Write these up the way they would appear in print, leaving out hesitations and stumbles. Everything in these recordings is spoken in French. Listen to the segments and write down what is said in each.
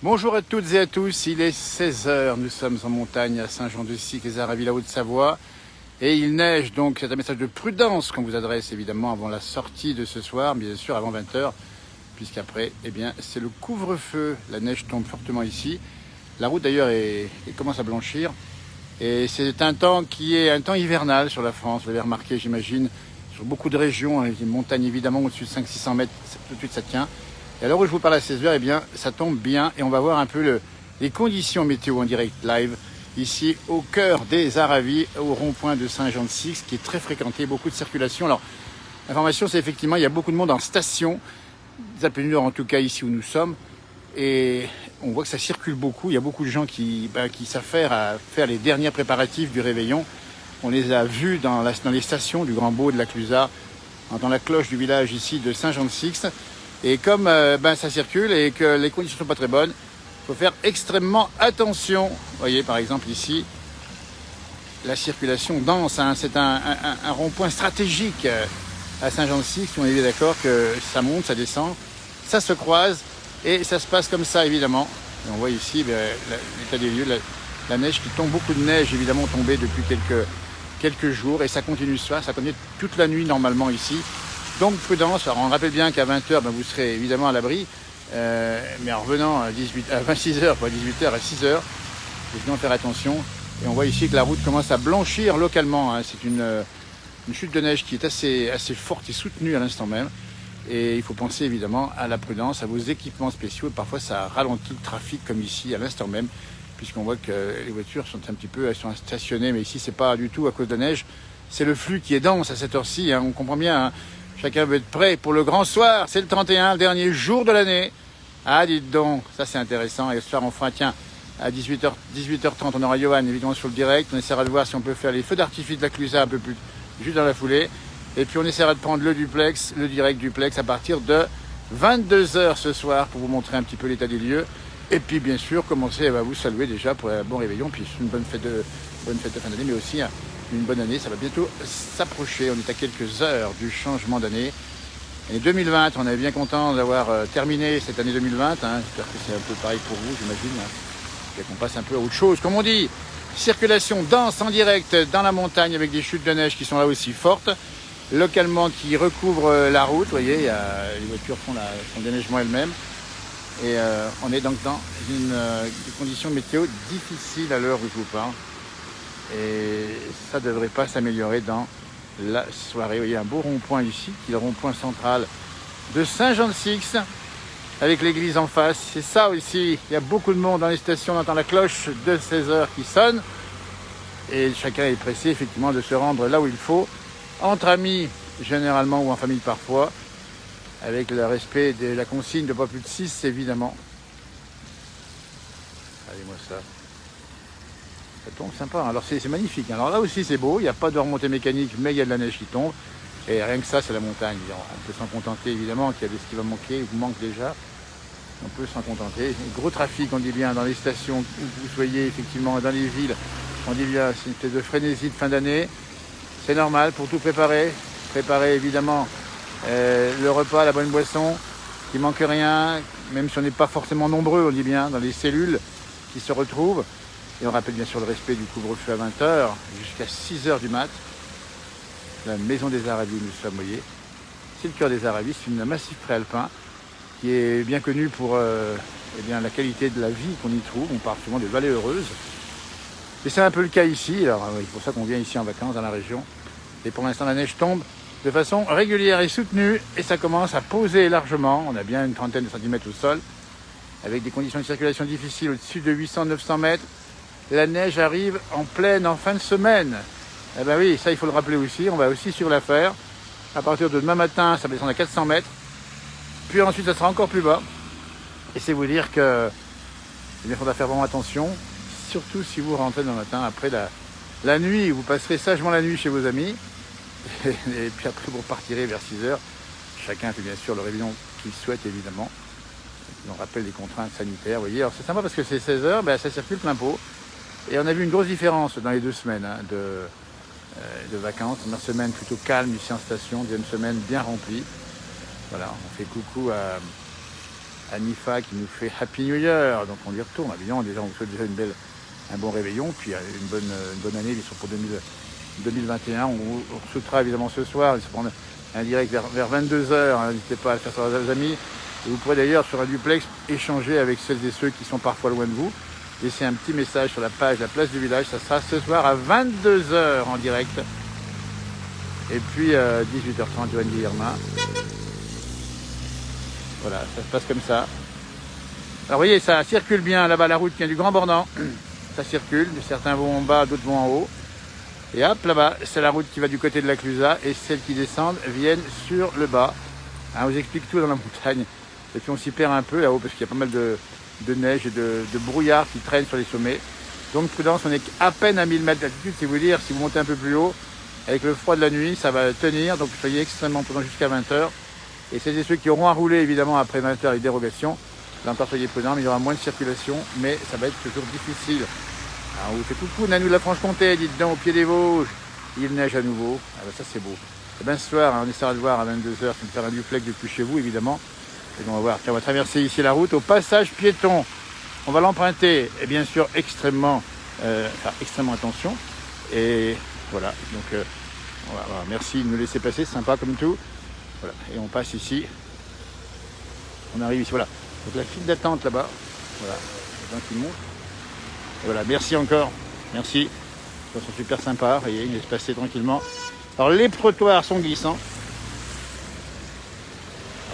Bonjour à toutes et à tous, il est 16 heures, nous sommes en montagne à Saint-Jean-de-Sique, les Aravis, la Haute-Savoie. Et il neige, donc c'est un message de prudence qu'on vous adresse évidemment avant la sortie de ce soir, bien sûr avant 20 heures, puisqu'après, eh bien, c'est le couvre-feu. La neige tombe fortement ici. La route d'ailleurs commence à blanchir. Et c'est un temps qui est un temps hivernal sur la France, vous l'avez remarqué j'imagine, sur beaucoup de régions, les montagnes évidemment au-dessus de 500-600 mètres, tout de suite ça tient. Et à l'heure où je vous parle à 16 heures, eh bien, ça tombe bien et on va voir un peu les conditions météo en direct live ici au cœur des Aravis, au rond-point de Saint-Jean-de-Sique, qui est très fréquenté, beaucoup de circulation. Alors, l'information, c'est effectivement, il y a beaucoup de monde en station, des Alpes du Nord en tout cas ici où nous sommes, et on voit que ça circule beaucoup. Il y a beaucoup de gens qui s'affairent à faire les derniers préparatifs du réveillon. On les a vus dans les stations du Grand Beau, de la Clusaz, dans la cloche du village ici de Saint-Jean-de-Sique. Et comme ça circule et que les conditions ne sont pas très bonnes, il faut faire extrêmement attention. Vous voyez par exemple ici, la circulation dense, hein, c'est un rond-point stratégique à Saint-Jean-de-Sique. On est d'accord que ça monte, ça descend, ça se croise et ça se passe comme ça évidemment. Et on voit ici l'état des lieux, la neige qui tombe, beaucoup de neige évidemment tombée depuis quelques jours et ça continue ça continue toute la nuit normalement ici. Donc prudence, alors on rappelle bien qu'à 20h, vous serez évidemment à l'abri, mais en revenant à 26h, pas 18h, à 6h, vous devez faire attention. Et on voit ici que la route commence à blanchir localement, hein. C'est une chute de neige qui est assez forte et soutenue à l'instant même. Et il faut penser évidemment à la prudence, à vos équipements spéciaux. Et parfois ça ralentit le trafic comme ici à l'instant même, puisqu'on voit que les voitures sont un petit peu, elles sont stationnées, mais ici c'est pas du tout à cause de la neige. C'est le flux qui est dense à cette heure-ci, hein, on comprend bien, hein. Chacun veut être prêt pour le grand soir. C'est le 31, le dernier jour de l'année. Ah, dites donc, ça c'est intéressant. Et ce soir, on fera, tiens, à 18h30, on aura Johan, évidemment, sur le direct. On essaiera de voir si on peut faire les feux d'artifice de la Clusaz un peu plus, juste dans la foulée. Et puis, on essaiera de prendre le direct duplex à partir de 22h ce soir pour vous montrer un petit peu l'état des lieux. Et puis, bien sûr, commencer à vous saluer déjà pour un bon réveillon. Puis, une bonne fête de fin d'année, mais aussi une bonne année, ça va bientôt s'approcher. On est à quelques heures du changement d'année. Année 2020, on est bien content d'avoir terminé cette année 2020. Hein. J'espère que c'est un peu pareil pour vous, j'imagine. Hein. Et qu'on passe un peu à autre chose. Comme on dit, circulation dense en direct dans la montagne avec des chutes de neige qui sont là aussi fortes. Localement qui recouvrent la route. Vous voyez, les voitures font son déneigement elles-mêmes. Et on est donc dans des conditions météo difficiles à l'heure où je vous parle. Et ça ne devrait pas s'améliorer dans la soirée. Vous voyez un beau rond-point ici, qui est le rond-point central de Saint-Jean-de-Sique, avec l'église en face. C'est ça aussi, il y a beaucoup de monde dans les stations, on entend la cloche de 16h qui sonne. Et chacun est pressé effectivement de se rendre là où il faut, entre amis généralement ou en famille parfois, avec le respect de la consigne de pas plus de 6 évidemment. Allez-moi ça. Ça tombe sympa, alors c'est magnifique. Alors là aussi c'est beau, il n'y a pas de remontée mécanique, mais il y a de la neige qui tombe. Et rien que ça, c'est la montagne. On peut s'en contenter évidemment, qu'il y a ce qui va manquer, vous manque déjà. On peut s'en contenter. Gros trafic, on dit bien, dans les stations où vous soyez, effectivement, dans les villes. On dit bien, c'est une espèce de frénésie de fin d'année. C'est normal pour tout préparer. Préparer évidemment le repas, la bonne boisson, qu'il ne manque rien, même si on n'est pas forcément nombreux, on dit bien, dans les cellules qui se retrouvent. Et on rappelle bien sûr le respect du couvre-feu à 20h jusqu'à 6h du mat. La maison des Aravis, nous sommes, vous voyez. C'est le cœur des Aravis, c'est un massif préalpin qui est bien connu pour la qualité de la vie qu'on y trouve. On parle souvent de vallées heureuses. Et c'est un peu le cas ici. Alors c'est pour ça qu'on vient ici en vacances dans la région. Et pour l'instant, la neige tombe de façon régulière et soutenue. Et ça commence à poser largement. On a bien une trentaine de centimètres au sol, avec des conditions de circulation difficiles au-dessus de 800-900 mètres. La neige arrive en fin de semaine. Eh bien oui, ça il faut le rappeler aussi, on va aussi suivre l'affaire. À partir de demain matin, ça va descendre à 400 mètres. Puis ensuite, ça sera encore plus bas. Et c'est vous dire que il faudra faire vraiment attention, surtout si vous rentrez demain matin après la nuit. Vous passerez sagement la nuit chez vos amis. Et puis après, vous repartirez vers 6h. Chacun fait bien sûr le réveillon qu'il souhaite, évidemment. On rappelle les contraintes sanitaires. Vous voyez, alors c'est sympa parce que c'est 16h, ça circule plein pot. Et on a vu une grosse différence dans les 2 semaines de vacances. Première semaine plutôt calme ici en station, deuxième semaine bien remplie. Voilà, on fait coucou Anifa qui nous fait Happy New Year, donc on y retourne, évidemment, déjà on vous souhaite déjà un bon réveillon, puis une bonne année, bien sûr, pour 2021. On souhaitera évidemment ce soir, il se prend un direct vers 22h, n'hésitez pas à le faire sur vos amis. Et vous pourrez d'ailleurs sur un duplex échanger avec celles et ceux qui sont parfois loin de vous. Laissez un petit message sur la page La Place du Village, ça sera ce soir à 22h en direct. Et puis 18h30, Joanne Guillermin. Voilà, ça se passe comme ça. Alors vous voyez, ça circule bien là-bas, la route vient du Grand Bornand. Ça circule, certains vont en bas, d'autres vont en haut. Et hop, là-bas, c'est la route qui va du côté de la Clusaz et celles qui descendent viennent sur le bas. On vous explique tout dans la montagne. Et puis on s'y perd un peu là-haut parce qu'il y a pas mal de neige et de brouillard qui traînent sur les sommets. Donc prudence, on est à peine à 1000 mètres d'altitude, c'est vous dire, si vous montez un peu plus haut, avec le froid de la nuit, ça va tenir, donc soyez extrêmement prudents jusqu'à 20h. Et celles et ceux qui auront à rouler évidemment après 20h avec dérogation, là encore soyez prudents, mais il y aura moins de circulation, mais ça va être toujours difficile. Alors on vous fait coucou, Nanou de la Franche-Comté, dites donc au pied des Vosges, il neige à nouveau, ah ben ça c'est beau. Et bien ce soir, on essaiera de voir à 22h, de faire un duplex depuis chez vous évidemment. Et on va voir, tiens, on va traverser ici la route au passage piéton. On va l'emprunter, et bien sûr extrêmement attention. Et voilà, donc voilà, merci de nous laisser passer, c'est sympa comme tout. Voilà, et on passe ici. On arrive ici, voilà. Donc la file d'attente là-bas, voilà, les gens qui montent. Et voilà, merci encore, merci. Ils sont super sympas, vous voyez, ils laissent passer tranquillement. Alors les trottoirs sont glissants.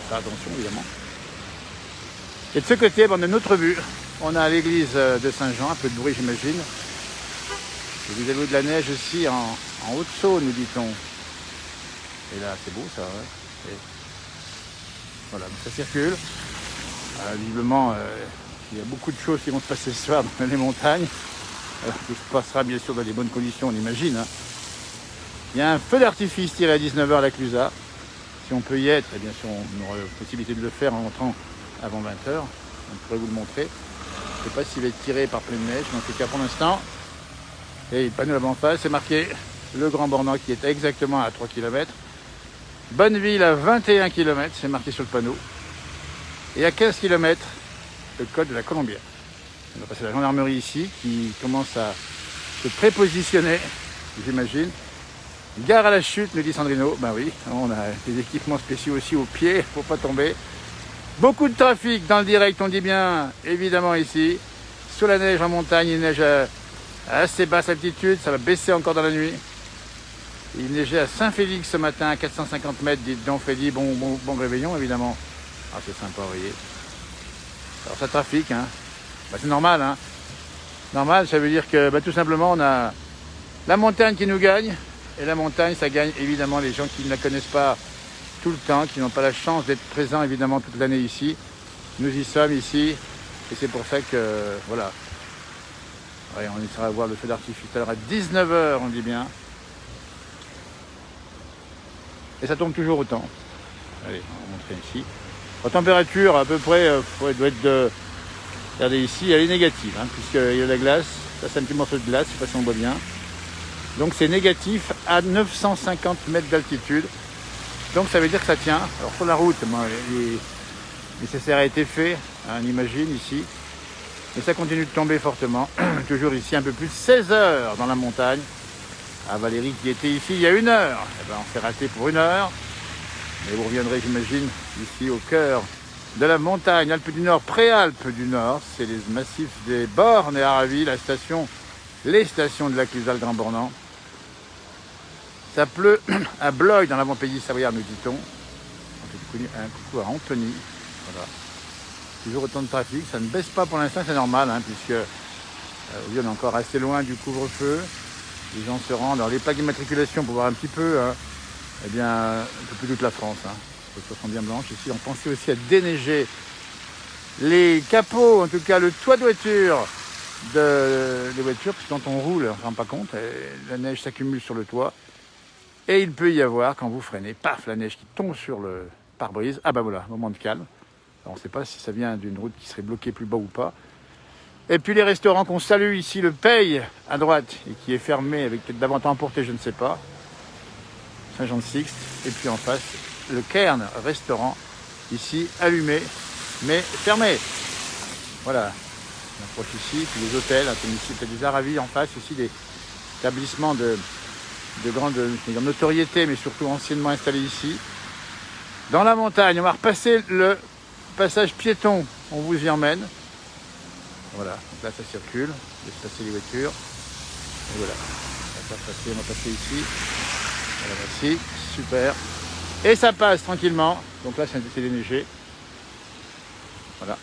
Alors, attention évidemment. Et de ce côté, de notre vue, on a l'église de Saint-Jean, un peu de bruit j'imagine. Et vous avez de la neige aussi en Haute-Saône, nous dit-on. Et là, c'est beau ça, ouais. Et voilà, donc ça circule. Visiblement, il y a beaucoup de choses qui vont se passer ce soir dans les montagnes. Tout se passera bien sûr dans des bonnes conditions, on imagine. Il y a un feu d'artifice tiré à 19h à la Clusaz. Si on peut y être, et bien sûr on aura la possibilité de le faire en rentrant avant 20h. On pourrait vous le montrer. Je ne sais pas s'il va être tiré par pleine neige, mais en tout cas pour l'instant. Et le panneau là-bas en face, c'est marqué le Grand Bornand qui est exactement à 3 km. Bonneville à 21 km, c'est marqué sur le panneau. Et à 15 km, le col de la Colombière. On va passer la gendarmerie ici qui commence à se prépositionner, j'imagine. Gare à la chute, nous dit Sandrino. Ben oui, on a des équipements spéciaux aussi aux pieds pour pas tomber. Beaucoup de trafic dans le direct, on dit bien, évidemment ici. Sous la neige en montagne, il neige à assez basse altitude, ça va baisser encore dans la nuit. Il neigeait à Saint-Félix ce matin, à 450 mètres, dites donc Freddy, bon réveillon évidemment. Ah c'est sympa, vous voyez. Alors ça trafique, hein. C'est normal, hein. Normal, ça veut dire que tout simplement on a la montagne qui nous gagne. Et la montagne, ça gagne évidemment les gens qui ne la connaissent pas tout le temps, qui n'ont pas la chance d'être présents évidemment toute l'année ici. Nous y sommes ici, et c'est pour ça que, voilà. Ouais, on essaiera de voir le feu d'artifice tout à l'heure à 19h, on dit bien. Et ça tombe toujours autant. Allez, on va montrer ici. La température, à peu près, doit être de... Regardez ici, elle est négative, hein, puisqu'il y a de la glace. Ça, c'est un petit morceau de glace, je ne sais pas si on voit bien. Donc c'est négatif à 950 mètres d'altitude. Donc ça veut dire que ça tient. Alors sur la route, le nécessaire a été fait, hein, on imagine ici. Mais ça continue de tomber fortement. Toujours ici, un peu plus de 16 heures dans la montagne. Ah, Valérie qui était ici il y a 1 heure. Eh ben, on s'est raté pour 1 heure. Mais vous reviendrez, j'imagine, ici au cœur de la montagne, Alpes du Nord, Préalpes du Nord. C'est les massifs des Bornes et Aravis, les stations de la Clusaz, le Grand Bornand. Ça pleut à Blois dans l'avant-pays savoyard, nous dit-on. Un coucou à Anthony. Voilà. Toujours autant de trafic. Ça ne baisse pas pour l'instant, c'est normal, hein, puisque oui, on est encore assez loin du couvre-feu. Les gens se rendent. Alors les plaques d'immatriculation pour voir un petit peu, hein, eh bien, un peu plus toute la France. Hein. Les choses sont bien blanches. Ici, on pensait aussi à déneiger les capots, en tout cas le toit de voiture des voitures, parce que quand on roule, on ne se rend pas compte, la neige s'accumule sur le toit. Et il peut y avoir, quand vous freinez, paf, la neige qui tombe sur le pare-brise. Ah ben voilà, moment de calme. Alors, on ne sait pas si ça vient d'une route qui serait bloquée plus bas ou pas. Et puis les restaurants qu'on salue ici, le Paye à droite, et qui est fermé avec peut-être davantage emporté, je ne sais pas. Saint-Jean-de-Sixte. Et puis en face, le Cairn restaurant, ici allumé. mais fermé. Voilà, on approche ici, puis les hôtels, comme ici, il y a des Aravis en face, ici des établissements de grande notoriété, mais surtout anciennement installés ici. Dans la montagne, on va repasser le passage piéton, on vous y emmène. Voilà, donc là ça circule, laisse passer les voitures. Et voilà, on va passer ici. Voilà, voici, super. Et ça passe tranquillement. Donc là c'est déneigé. Voilà.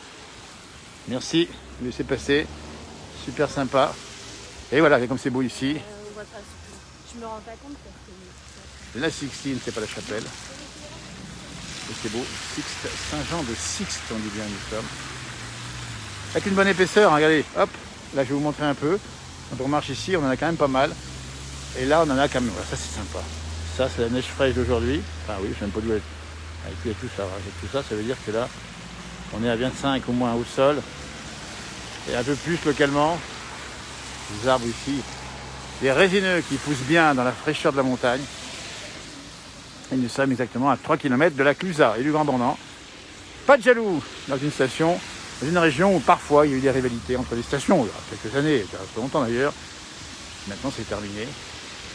Merci, laissez passer. Super sympa. Et voilà, comme c'est beau ici. On voit pas, je me rends pas compte parce que... La Sixtine, c'est pas la chapelle. Et c'est beau. Sixte, Saint-Jean de Sixte, on dit bien, nous sommes. Avec une bonne épaisseur, hein, regardez, hop, là je vais vous montrer un peu. Quand on marche ici, on en a quand même pas mal. Et là, on en a quand même, voilà, ça c'est sympa. Ça, c'est la neige fraîche d'aujourd'hui. Enfin oui, je ne sais même pas d'où elle est. Avec tout ça, avec tout ça, ça veut dire que là, on est à 25 au moins au sol. Et un peu plus localement. Les arbres ici, des résineux qui poussent bien dans la fraîcheur de la montagne. Et nous sommes exactement à 3 km de la Clusaz et du Grand Bornand. Pas de jaloux dans une station, dans une région où parfois il y a eu des rivalités entre les stations, il y a quelques années, il y a pas longtemps d'ailleurs. Maintenant c'est terminé.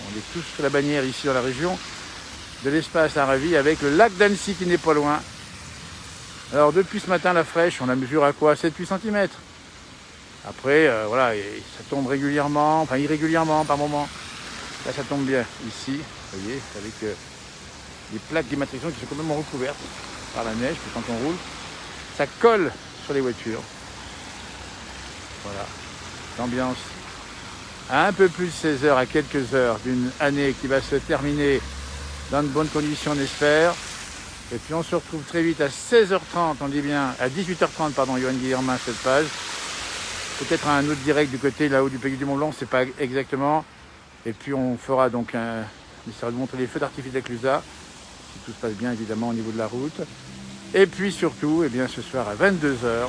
On est tous sous la bannière ici dans la région de l'espace Aravis avec le lac d'Annecy qui n'est pas loin. Alors depuis ce matin la fraîche, on la mesure à quoi? 7-8 cm. Après, voilà, et ça tombe régulièrement, enfin irrégulièrement par moment. Là ça tombe bien ici, vous voyez, avec des plaques d'immatriculation qui sont complètement recouvertes par la neige, puis quand on roule, ça colle sur les voitures. Voilà, l'ambiance à un peu plus de 16 heures, à quelques heures d'une année qui va se terminer dans de bonnes conditions, on espère. Et puis on se retrouve très vite à 16h30, on dit bien, à 18h30, pardon, Johan Guillermin, cette page. Peut-être un autre direct du côté là-haut du pays du Mont Blanc, c'est pas exactement. Et puis on fera donc on essaiera de montrer les feux d'artifice de la Clusaz, si tout se passe bien évidemment au niveau de la route. Et puis surtout, eh bien, ce soir à 22h,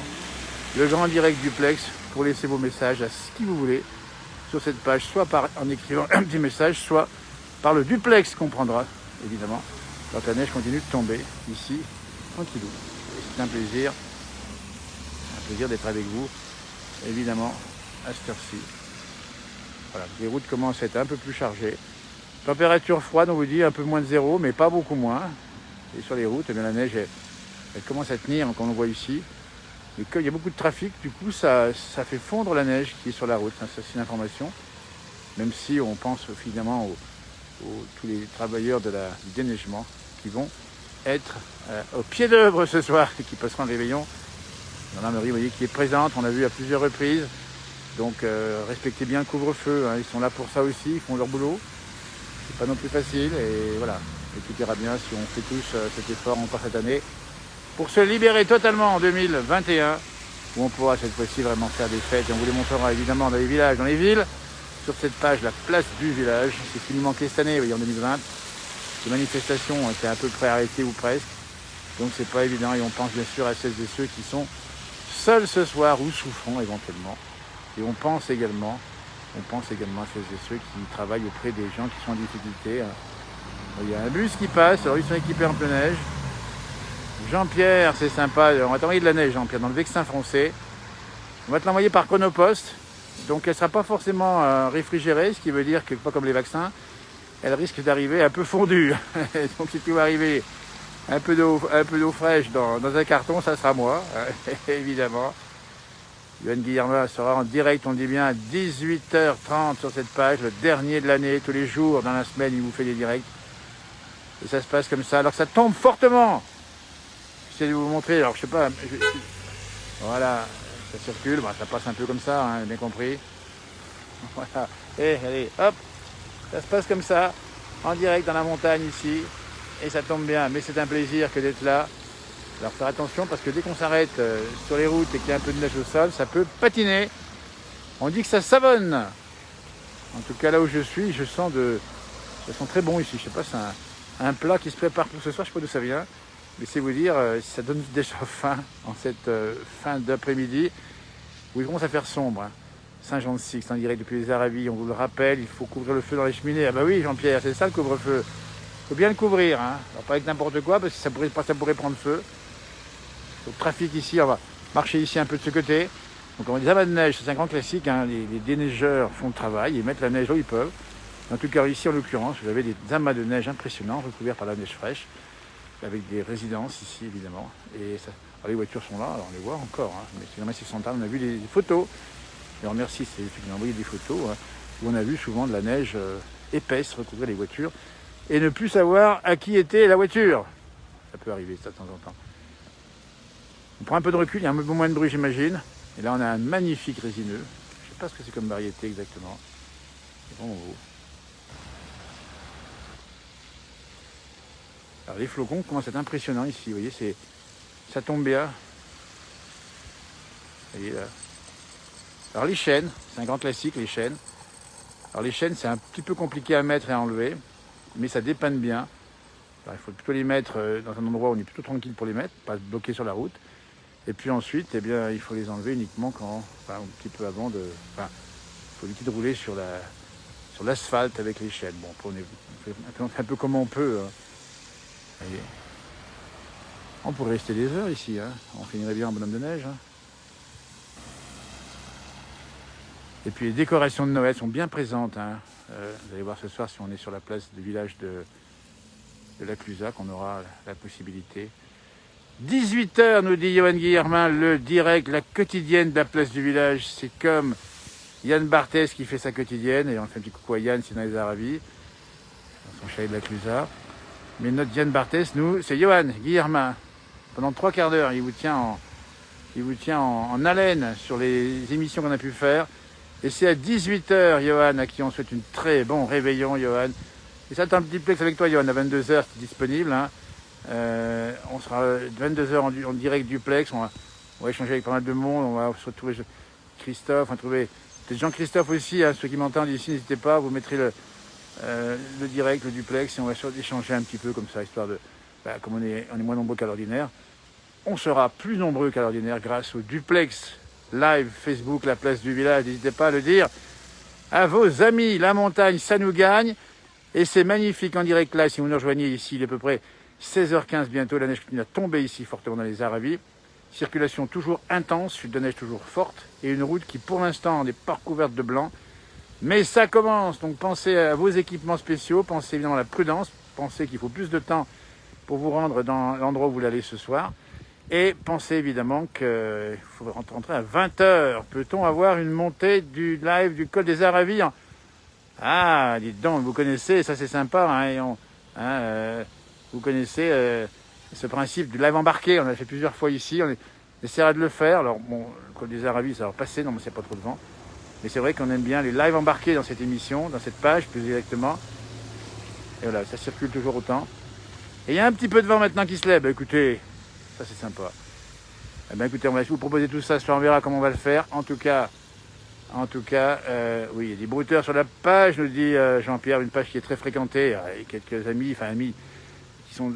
le grand direct duplex pour laisser vos messages à qui vous voulez sur cette page, soit en écrivant un petit message, soit par le duplex qu'on prendra, évidemment, quand la neige continue de tomber, ici, tranquillou. Et c'est un plaisir d'être avec vous, évidemment, à cette heure-ci. Voilà, les routes commencent à être un peu plus chargées. Température froide, on vous dit, un peu moins de 0, mais pas beaucoup moins. Et sur les routes, eh bien, la neige, elle commence à tenir, comme on le voit ici. Et comme il y a beaucoup de trafic, du coup, ça fait fondre la neige qui est sur la route. Ça, c'est une information. Même si on pense finalement tous les travailleurs du déneigement qui vont être au pied d'œuvre ce soir et qui passeront le réveillon. Gendarmerie, vous voyez, qui est présente, on l'a vu à plusieurs reprises. Donc, respectez bien le couvre-feu. Hein. Ils sont là pour ça aussi, ils font leur boulot. C'est pas non plus facile. Et voilà, et tout ira bien si on fait tous cet effort encore cette année pour se libérer totalement en 2021, où on pourra cette fois-ci vraiment faire des fêtes. Et on vous les montrera évidemment dans les villages, dans les villes. Sur cette page, la place du village, c'est ce qui nous manquait cette année, vous voyez, en 2020. Les manifestations étaient à peu près arrêtées ou presque. Donc c'est pas évident et on pense bien sûr à celles et ceux qui sont seuls ce soir ou souffrant éventuellement. Et on pense également à celles et ceux qui travaillent auprès des gens qui sont en difficulté. Il y a un bus qui passe, alors ils sont équipés en pleine neige. Jean-Pierre, c'est sympa, on va t'envoyer de la neige, Jean-Pierre, dans le Vexin français. On va te l'envoyer par Chronopost. Donc elle ne sera pas forcément réfrigérée, ce qui veut dire que, pas comme les vaccins, elle risque d'arriver un peu fondue. Donc si tu vas arriver un peu d'eau fraîche dans un carton, ça sera moi, évidemment. Johan Guillermin sera en direct, on dit bien, à 18h30 sur cette page, le dernier de l'année, tous les jours, dans la semaine, il vous fait des directs. Et ça se passe comme ça, alors que ça tombe fortement. J'essaie de vous montrer, alors je sais pas, voilà, ça circule, bah, ça passe un peu comme ça, hein, bien compris. Voilà, et allez, hop, ça se passe comme ça, en direct dans la montagne ici, et ça tombe bien, mais c'est un plaisir que d'être là. Alors faire attention parce que dès qu'on s'arrête sur les routes et qu'il y a un peu de neige au sol, ça peut patiner. On dit que ça savonne. En tout cas là où je suis, ça sent très bon ici. Je sais pas, c'est un plat qui se prépare pour ce soir, je sais pas d'où ça vient. Mais c'est vous dire, ça donne déjà faim en cette fin d'après-midi où il commence à faire sombre. Hein. Saint-Jean de Sixte en direct depuis les Aravis, on vous le rappelle, il faut couvrir le feu dans les cheminées. Ah bah oui Jean-Pierre, c'est ça le couvre-feu. Il faut bien le couvrir, hein. Alors pas avec n'importe quoi parce que ça pourrait prendre feu. Donc trafic ici, on va marcher ici un peu de ce côté. Donc on a des amas de neige, c'est un grand classique, hein. Les déneigeurs font le travail, ils mettent la neige là où ils peuvent. En tout cas ici en l'occurrence, vous avez des amas de neige impressionnants recouverts par la neige fraîche, avec des résidences ici évidemment. Et ça, alors les voitures sont là, alors on les voit encore, hein. Mais c'est le Massif Central, on a vu des photos. Et on remercie ceux qui nous ont envoyé des photos, hein, où on a vu souvent de la neige épaisse recouvrir les voitures et ne plus savoir à qui était la voiture. Ça peut arriver ça de temps en temps. On prend un peu de recul, il y a un peu moins de bruit j'imagine. Et là on a un magnifique résineux. Je ne sais pas ce que c'est comme variété exactement. C'est vraiment beau. Alors les flocons commencent à être impressionnants ici, vous voyez, ça tombe bien. Vous voyez là. Alors les chênes, c'est un grand classique, les chênes. Alors les chênes, c'est un petit peu compliqué à mettre et à enlever, mais ça dépanne bien. Alors, il faut plutôt les mettre dans un endroit où on est plutôt tranquille pour les mettre, pas bloquer sur la route. Et puis ensuite, eh bien, il faut les enlever uniquement un petit peu avant de... Enfin, il faut éviter de rouler sur l'asphalte avec les chênes. Bon, on fait un peu comme on peut. Hein. Voyez. On pourrait rester des heures ici, hein. On finirait bien en bonhomme de neige. Hein. Et puis les décorations de Noël sont bien présentes. Hein. Vous allez voir ce soir si on est sur la place du village de la Clusa, qu'on aura la possibilité. 18h nous dit Johan Guillermin, le direct, la quotidienne de la place du village. C'est comme Yann Barthès qui fait sa quotidienne. Et on fait un petit coucou à Yann, c'est dans les Aravis, dans son chalet de la Clusa. Mais notre Yann Barthès, nous, c'est Johan Guillermin. Pendant 3 quarts d'heure, il vous tient en haleine sur les émissions qu'on a pu faire. Et c'est à 18h, Johan, à qui on souhaite une très bon réveillon, Johan. Et ça, un petit plex avec toi, Johan, à 22h, c'est disponible. Hein. On sera 22h en direct du plex. On va échanger avec pas mal de monde. On va se retrouver Christophe, on va trouver peut-être Jean-Christophe aussi. Hein, ceux qui m'entendent ici, n'hésitez pas. Vous mettrez le direct, le duplex, et on va échanger un petit peu comme ça, histoire de... comme on est moins nombreux qu'à l'ordinaire, on sera plus nombreux qu'à l'ordinaire grâce au duplex live Facebook, la place du village. N'hésitez pas à le dire à vos amis. La montagne, ça nous gagne. Et c'est magnifique en direct là. Si vous nous rejoignez ici, il est à peu près 16h15 bientôt. La neige continue à tomber ici fortement dans les Aravis. Circulation toujours intense, chute de neige toujours forte. Et une route qui pour l'instant n'est pas recouverte de blanc. Mais ça commence. Donc pensez à vos équipements spéciaux. Pensez évidemment à la prudence. Pensez qu'il faut plus de temps pour vous rendre dans l'endroit où vous allez ce soir. Et pensez évidemment qu'il faut rentrer à 20h. Peut-on avoir une montée du live du col des Aravis? Ah, dites donc, vous connaissez, ça c'est sympa. Hein, vous connaissez ce principe du live embarqué. On l'a fait plusieurs fois ici. On essaiera de le faire. Alors, bon, le col des Aravis, ça va passer. Non, mais c'est pas trop de vent. Mais c'est vrai qu'on aime bien les lives embarqués dans cette émission, dans cette page plus exactement. Et voilà, ça circule toujours autant. Et il y a un petit peu de vent maintenant qui se lève. Écoutez, ça c'est sympa. Eh bien écoutez, on va vous proposer tout ça, on verra comment on va le faire. En tout cas, oui, il y a des brouteurs sur la page, nous dit Jean-Pierre, une page qui est très fréquentée. Il y a quelques amis qui sont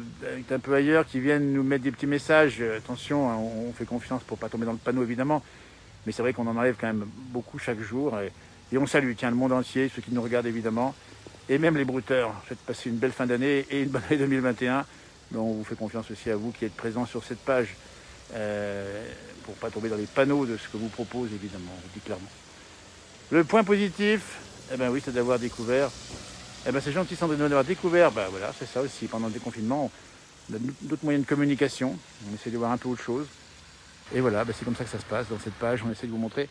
un peu ailleurs, qui viennent nous mettre des petits messages. Attention, hein, on fait confiance pour pas tomber dans le panneau évidemment. Mais c'est vrai qu'on en enlève quand même beaucoup chaque jour. Et on salue, tiens, le monde entier, ceux qui nous regardent évidemment. Et même les brouteurs. Faites passer une belle fin d'année et une bonne année 2021. Donc on vous fait confiance aussi à vous qui êtes présents sur cette page. Pour pas tomber dans les panneaux de ce que vous propose évidemment, on vous dit clairement. Le point positif, eh ben oui, c'est d'avoir découvert. Eh ben c'est gentil Sandrine d'avoir découvert. Ben voilà, c'est ça aussi. Pendant le déconfinement, on a d'autres moyens de communication. On essaie de voir un peu autre chose. Et voilà, ben c'est comme ça que ça se passe. Dans cette page, on essaie de vous montrer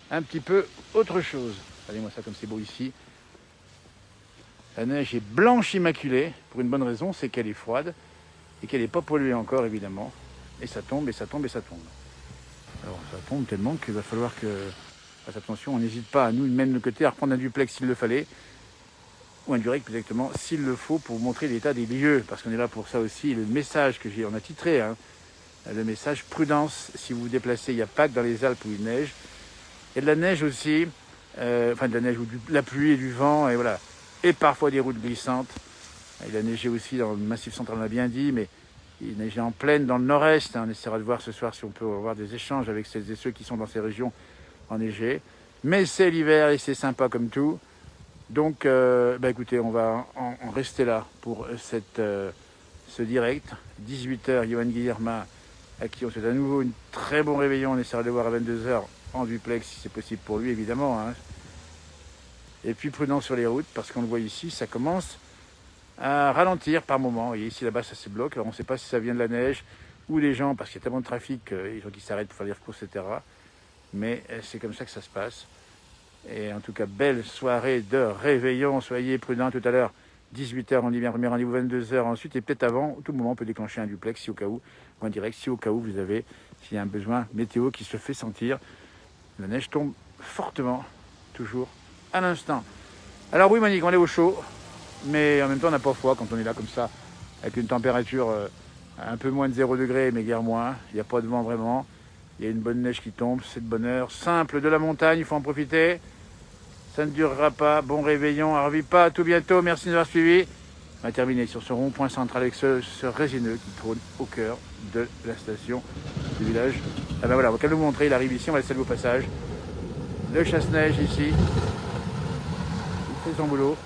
un petit peu autre chose. Regardez-moi ça comme c'est beau ici. La neige est blanche immaculée, pour une bonne raison, c'est qu'elle est froide et qu'elle n'est pas polluée encore, évidemment. Et ça tombe, et ça tombe, et ça tombe. Alors ça tombe tellement qu'il va falloir que... Faites attention, on n'hésite pas à nous, même de notre côté, à reprendre un duplex s'il le fallait, ou un direct plus exactement, s'il le faut, pour vous montrer l'état des lieux, parce qu'on est là pour ça aussi. Le message que on a titré, hein, le message prudence, si vous vous déplacez, il n'y a pas que dans les Alpes où il neige, et de la neige aussi, enfin de la neige ou de la pluie et du vent, et voilà, et parfois des routes glissantes. Il a neigé aussi dans le Massif Central, on l'a bien dit, mais il neigeait en plaine dans le nord-est. On essaiera de voir ce soir si on peut avoir des échanges avec celles et ceux qui sont dans ces régions enneigées. Mais c'est l'hiver et c'est sympa comme tout. Donc, écoutez, on va en rester là pour ce direct. 18h, Johan Guillermin à qui on souhaite à nouveau une très bon réveillon. On essaiera de le voir à 22h en duplex si c'est possible pour lui, évidemment. Hein. Et puis prudent sur les routes, parce qu'on le voit ici, ça commence à ralentir par moment. Et ici, là-bas, ça se bloque. Alors on ne sait pas si ça vient de la neige ou des gens, parce qu'il y a tellement de trafic, les gens qui s'arrêtent pour faire des courses, etc. Mais c'est comme ça que ça se passe. Et en tout cas, belle soirée de réveillon. Soyez prudents tout à l'heure. 18h, on dit bien premier rendez-vous, 22h ensuite. Et peut-être avant, tout moment, on peut déclencher un duplex si au cas où, ou un direct, si au cas où vous avez, s'il y a un besoin météo qui se fait sentir. La neige tombe fortement, toujours à l'instant. Alors oui, Monique, on est au chaud, mais en même temps, on n'a pas froid quand on est là comme ça, avec une température un peu moins de 0 degré, mais guère moins. Il n'y a pas de vent vraiment. Il y a une bonne neige qui tombe, c'est de bonne heure. Simple de la montagne, il faut en profiter. Ça ne durera pas. Bon réveillon, Arvipa, à tout bientôt. Merci de nous avoir suivis. On va terminer sur ce rond-point central avec ce résineux qui trône au cœur de la station du village. Ah ben voilà, on va nous montrer, il arrive ici, on va laisser le beau passage. Le chasse-neige ici, il fait son boulot.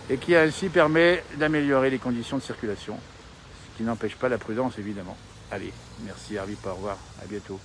Et qui ainsi permet d'améliorer les conditions de circulation. Ce qui n'empêche pas la prudence évidemment. Allez, merci Arvipa, au revoir, à bientôt.